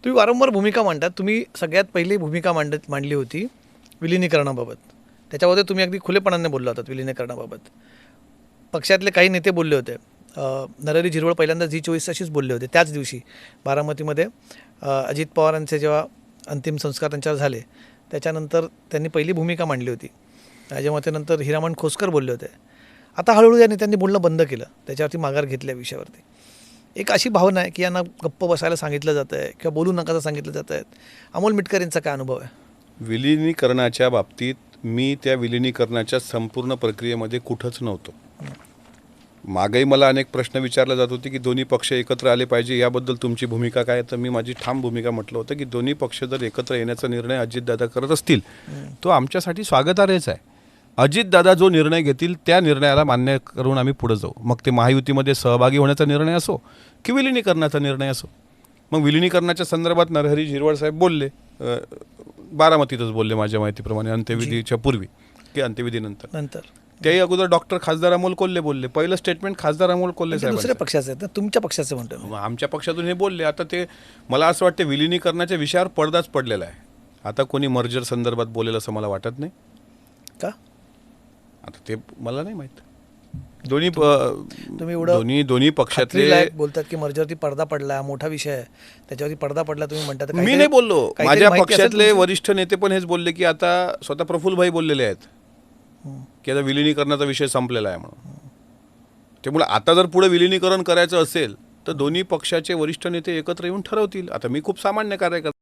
तुम्ही वारंवार भूमिका मांडतात. तुम्ही सगळ्यात पहिली भूमिका मांडली होती विलिनीकरणाबाबत. त्याच्यामध्ये तुम्ही अगदी खुलेपणाने बोलला होतात विलिनीकरणाबाबत. पक्षातले काही नेते बोलले होते. नरहरी झिरवळ पहिल्यांदा झी24 अशीच बोलले होते त्याच दिवशी बारामतीमध्ये. अजित पवारांचे जेव्हा अंतिम संस्कार त्यांच्यावर झाले त्याच्यानंतर त्यांनी पहिली भूमिका मांडली होती. राजमातेनंतर हिरामण खोसकर बोलले होते. आता हळूहळू या नेत्यांनी बोलणं बंद केलं, त्याच्यावरती माघार घेतल्या विषयावरती. एक अशी भावना आहे की यांना गप्प बसायला सांगितलं जातं आहे किंवा बोलू नकाचं सांगितलं जातं आहे. अमोल मिटकर यांचा काय अनुभव आहे? विलिनीकरणाच्या बाबतीत मी त्या विलिनीकरणाच्या संपूर्ण प्रक्रियेमध्ये कुठंच नव्हतो. मागेही मला अनेक प्रश्न विचारले जात होते की दोन्ही पक्ष एकत्र आले पाहिजे, याबद्दल तुमची भूमिका काय? तर मी माझी ठाम भूमिका म्हटलं होतं की दोन्ही पक्ष जर एकत्र येण्याचा निर्णय अजितदादा करत असतील तो आमच्यासाठी स्वागतार्हच आहे. अजितदादा जो निर्णय घेतील त्या निर्णयाला मान्य करून आम्ही पुढे जाऊ. मग ते महायुतीमध्ये सहभागी होण्याचा निर्णय असो की विलिनीकरणाचा निर्णय असो. मग विलिनीकरणाच्या संदर्भात नरहरी झिरवळ साहेब बोलले, बारामतीतच बोलले माझ्या माहितीप्रमाणे, अंत्यविधीच्या पूर्वी की अंत्यविधीनंतर. त्याही अगोदर डॉक्टर खासदार अमोल कोल्हे बोलले. पहिलं स्टेटमेंट खासदार अमोल कोल्हे साहेब दुसऱ्या पक्षाचे आहेत ना, तुमच्या पक्षाचे म्हणतो. आमच्या पक्षातून हे बोलले. आता ते मला असं वाटतं विलिनीकरणाच्या विषयावर पडदाच पडलेला आहे. आता कोणी मर्जर संदर्भात बोलेल असं मला वाटत नाही. का? आता ते मला नाही माहित. दोन्ही पक्षातले बोलतात की मर्जरवरती पडदा पडला, मोठा विषय आहे, त्याच्यावरती पडदा पडला. तुम्ही म्हणतात मी नाही बोललो. माझ्या पक्षातले वरिष्ठ नेते पण हेच बोलले की आता स्वतः प्रफुल्लभाई बोललेले आहेत की आता विलिनीकरणाचा विषय संपलेला आहे म्हणून. त्यामुळे आता जर पुढे विलिनीकरण करायचं असेल तर दोन्ही पक्षाचे वरिष्ठ नेते एकत्र येऊन ठरवतील. आता मी खूप सामान्य कार्यकर्ता